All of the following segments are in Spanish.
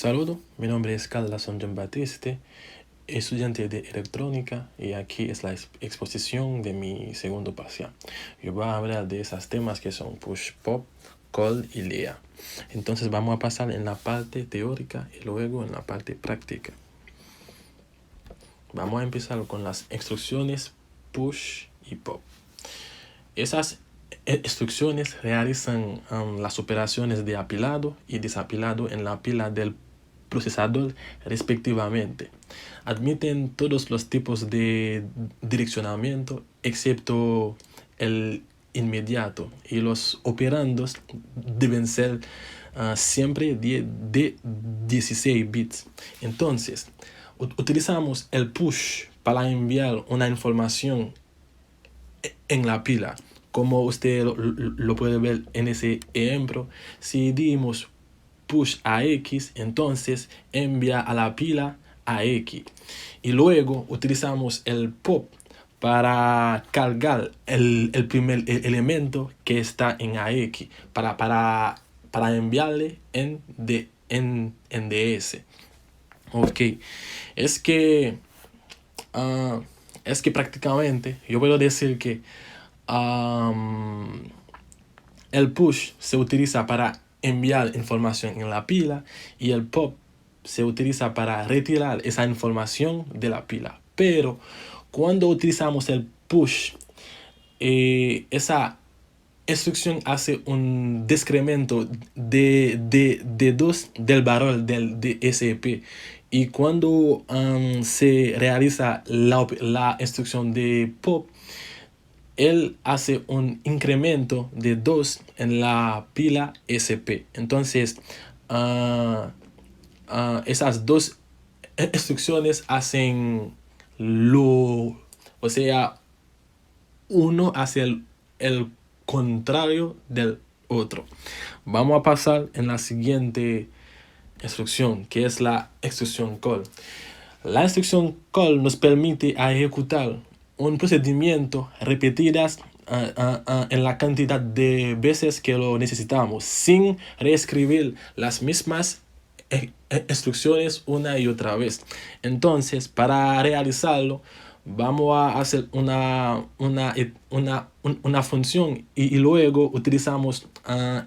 Saludo, mi nombre es Carlos John Batiste, estudiante de electrónica, y aquí es la exposición de mi segundo parcial. Yo voy a hablar de esos temas que son push, pop, call y lea. Entonces vamos a pasar en la parte teórica y luego en la parte práctica. Vamos a empezar con las instrucciones push y pop. Esas instrucciones realizan las operaciones de apilado y desapilado en la pila del procesador respectivamente. Admiten todos los tipos de direccionamiento excepto el inmediato, y los operandos deben ser siempre de 16 bits. Entonces, utilizamos el push para enviar una información en la pila. Como usted lo puede ver en ese ejemplo, si dimos push a X, entonces envía a la pila a X. Y luego utilizamos el pop para cargar el primer elemento que está en AX, para enviarle en DS. Ok, es que prácticamente yo puedo decir que el push se utiliza para enviar información en la pila y el pop se utiliza para retirar esa información de la pila. Pero cuando utilizamos el push, esa instrucción hace un decremento de 2 del valor del DSP. Y cuando se realiza la instrucción de pop, él hace un incremento de 2 en la pila SP. Entonces, esas dos instrucciones hacen o sea, uno hace el contrario del otro. Vamos a pasar en la siguiente instrucción, que es la instrucción call. La instrucción call nos permite ejecutar un procedimiento repetidas en la cantidad de veces que lo necesitamos, sin reescribir las mismas instrucciones una y otra vez. Entonces, para realizarlo, vamos a hacer una función y luego utilizamos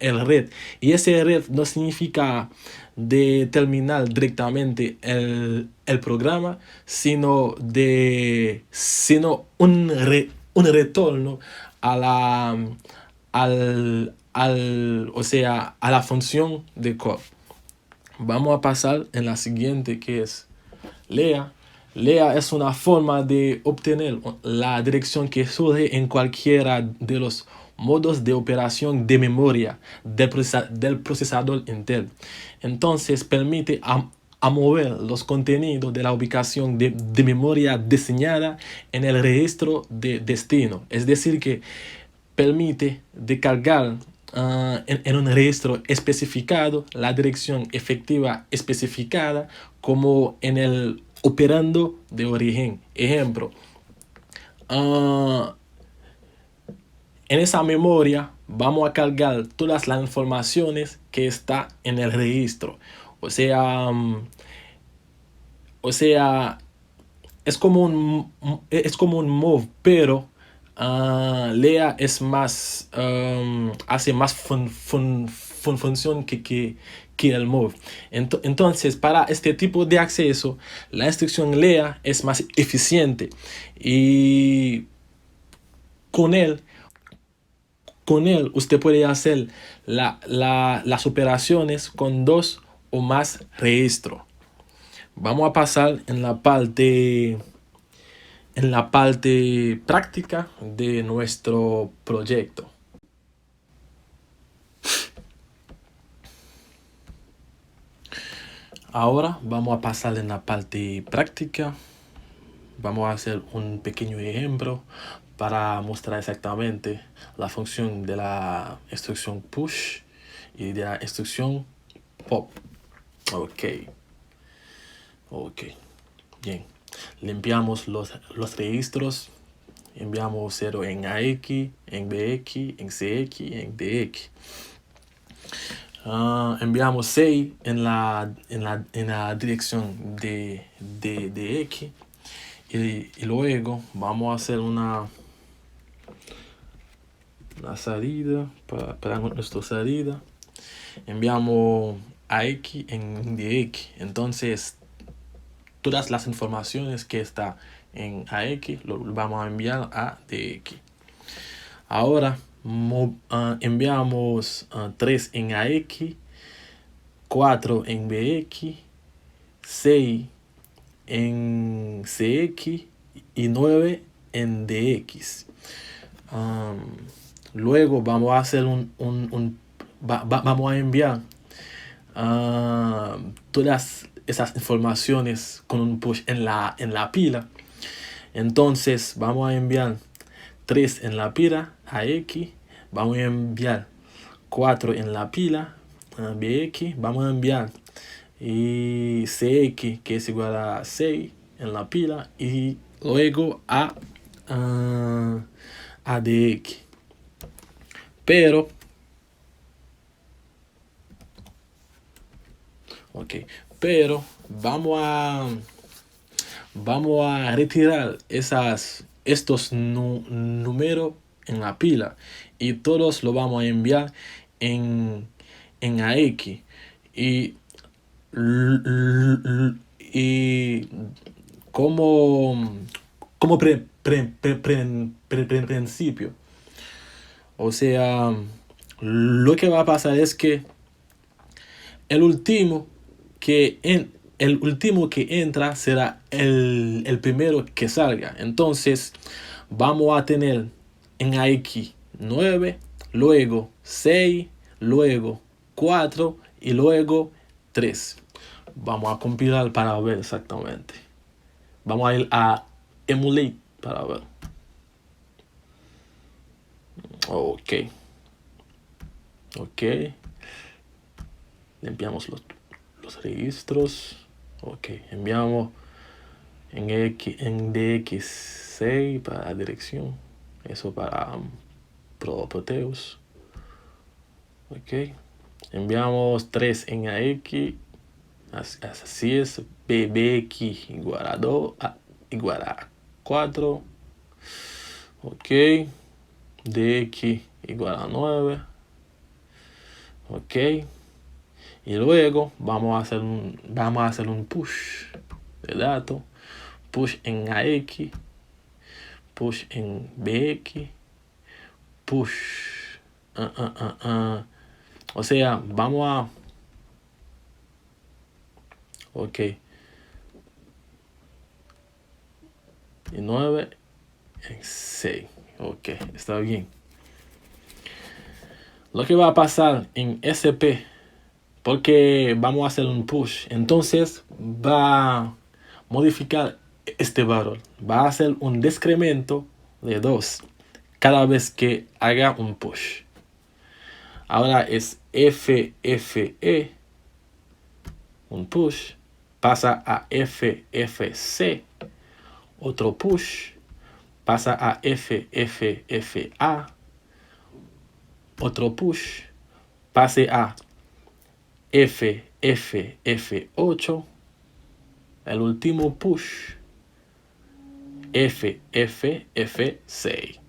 el red. Y ese red no significa de terminar directamente el programa, sino un retorno a la función de call. Vamos a pasar en la siguiente, que es lea. Lea es una forma de obtener la dirección que surge en cualquiera de los modos de operación de memoria del procesador Intel. Entonces permite a mover los contenidos de la ubicación de memoria diseñada en el registro de destino. Es decir, que permite descargar en un registro especificado la dirección efectiva especificada como en el operando de origen. Ejemplo, en esa memoria vamos a cargar todas las informaciones que está en el registro. O sea, es como un move, pero lea es más, hace más función que el move. Entonces, para este tipo de acceso, la instrucción lea es más eficiente, y con él usted puede hacer las operaciones con 2 o más registros. Vamos a pasar en la parte práctica de nuestro proyecto. Ahora vamos a pasar en la parte práctica. Vamos a hacer un pequeño ejemplo para mostrar exactamente la función de la instrucción push y de la instrucción pop. Ok, bien. Limpiamos los registros. Enviamos 0 en AX, en BX, en CX y en DX. Enviamos 6 en la dirección de X. Y luego vamos a hacer una salida para nuestra salida. Enviamos a X en DX. Entonces, todas las informaciones que está en AX lo vamos a enviar a DX. Ahora enviamos 3 en AX, 4 en BX, 6 en CX y 9 en DX. Luego vamos a hacer vamos a enviar todas esas informaciones con un push en la pila. Entonces vamos a enviar 3 en la pila a X, vamos a enviar 4 en la pila a BX, vamos a enviar y CX, que es igual a 6 en la pila, y luego a DX. Pero vamos a retirar estos números en la pila y todos lo vamos a enviar en AX. Y como principio, o sea, lo que va a pasar es que el último que entra será el primero que salga. Entonces vamos a tener en AX 9, luego 6, luego 4 y luego 3. Vamos a compilar para ver exactamente. Vamos a ir a emulate para ver. Ok. Limpiamos los registros. Ok, enviamos en DX6 para la dirección. Eso para Proteus. Ok. Enviamos 3 en AX. Así es. BX igual a 2. Igual a 4. Ok. DX igual a 9. Ok. Y luego vamos a hacer un push de datos. Push en AX. Push en BX. Push. O sea, vamos a... Ok. Y 9 en 6. Ok, está bien. Lo que va a pasar en SP, porque vamos a hacer un push, entonces va a modificar este valor. Va a hacer un decremento de 2 cada vez que haga un push. Ahora es FFE, un push, pasa a FFC, otro push, pasa a FFFA, otro push, pase a FFF8, el último push, FFF6.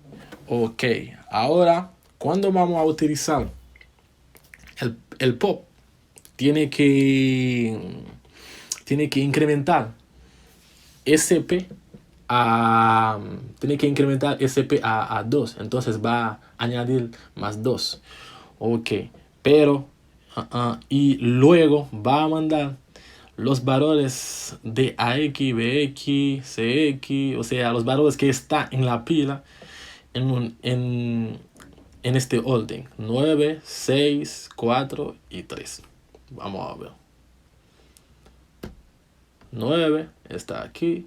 Ok, ahora cuando vamos a utilizar el pop, tiene que incrementar SP tiene que incrementar SP a 2. Entonces va a añadir más 2. Ok, pero y luego va a mandar los valores de AX, BX, CX, o sea, los valores que están en la pila en este orden: 9, 6, 4 y 3. Vamos a ver. 9 está aquí,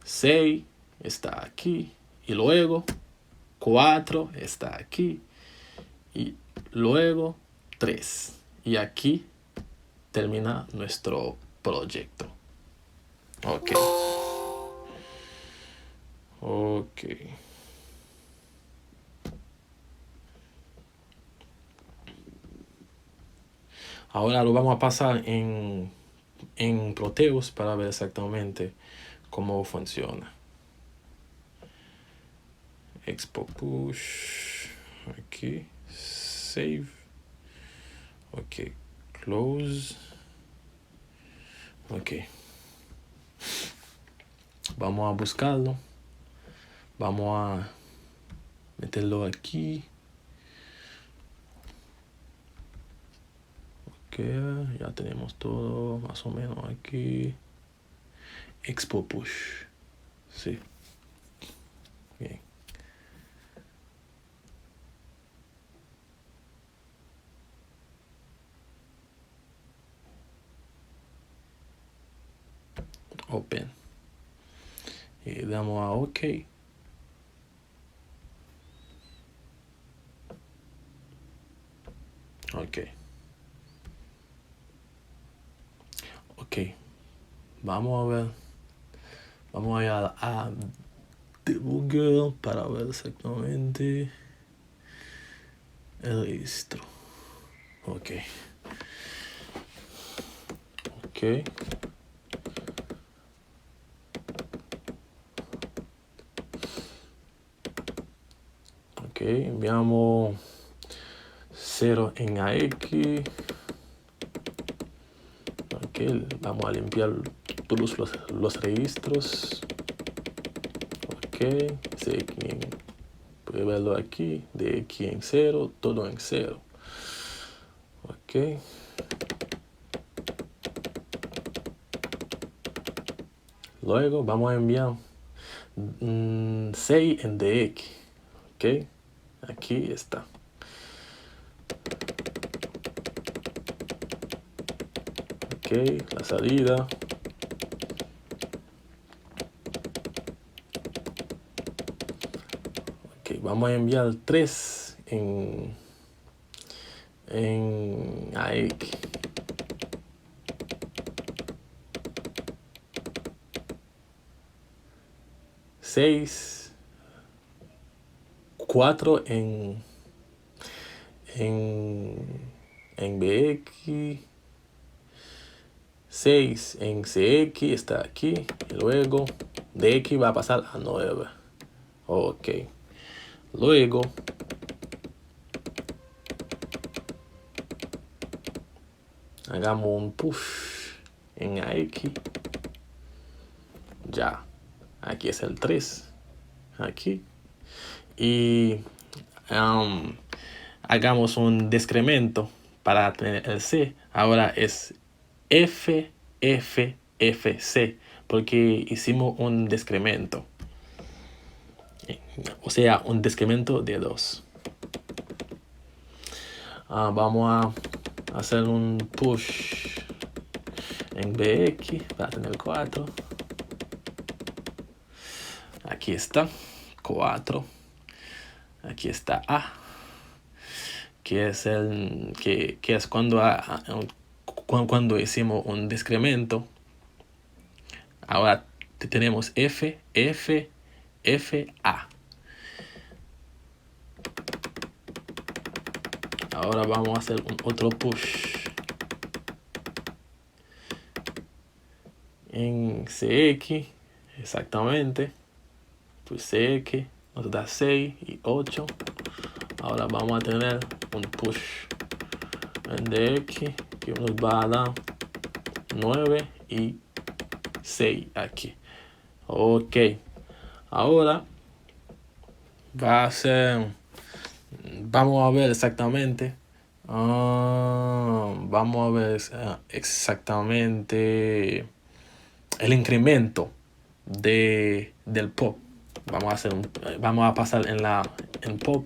6 está aquí, y luego 4 está aquí, y luego 3. Y aquí termina nuestro proyecto. Ok. Ahora lo vamos a pasar en Proteus para ver exactamente cómo funciona. Expo push. Aquí. Save. Ok. Close. Ok. Vamos a buscarlo. Vamos a meterlo aquí. Ok, ya tenemos todo más o menos aquí. Expo push. Sí. Bien. Open. Y damos a OK. Ok. Ok. Vamos a ver. Vamos a ir a Debugger para ver exactamente el registro. Ok. Ok. Ok. Enviamos 0 en AX. Ok. Vamos a limpiar todos los registros. Ok. Puede verlo aquí. De aquí en 0. Todo en 0. Ok. Luego vamos a enviar 6 en DX. Ok. Aquí está. Ok. La salida. Ok. Vamos a enviar 3 en AX. 6, 4 en BX, 6 en CX, está aquí, y luego DX va a pasar a 9. Ok. Luego hagamos un push en AX. Ya. Aquí es el 3. Aquí. Y hagamos un decremento para tener el C. Ahora es F, F, F, C, porque hicimos un decremento. O sea, un decremento de 2. Vamos a hacer un push en BX para tener 4. Aquí está, 4. Aquí está A, que es cuando hicimos un decremento. Ahora tenemos F, F, F, A. Ahora vamos a hacer otro push en CX, exactamente. Pues CX nos da 6 y 8. Ahora vamos a tener un push en DX que nos va a dar 9 y 6 aquí. Ok. Ahora va a ser... Vamos a ver exactamente. Vamos a ver exactamente el incremento del pop. Vamos a pasar en pop.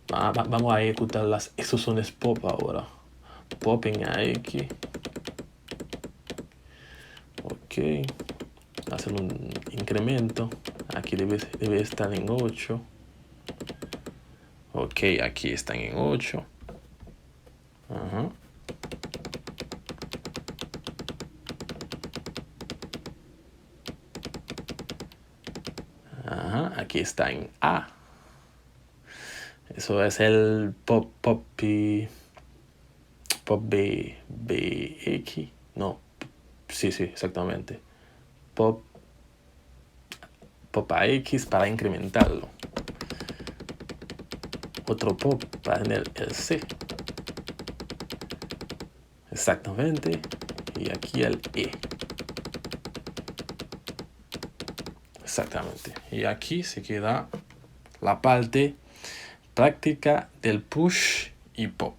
Vamos a ejecutar las instrucciones pop ahora. Pop en AX. Ok. Hacer un incremento. Aquí debe estar en 8. Ok, aquí están en 8. Ajá. Ajá, aquí está en A. Eso es el pop y pop BX, no, sí, exactamente. Pop a X para incrementarlo. Otro pop para tener el C. Exactamente. Y aquí el E. Exactamente. Y aquí se queda la parte práctica del push y pop.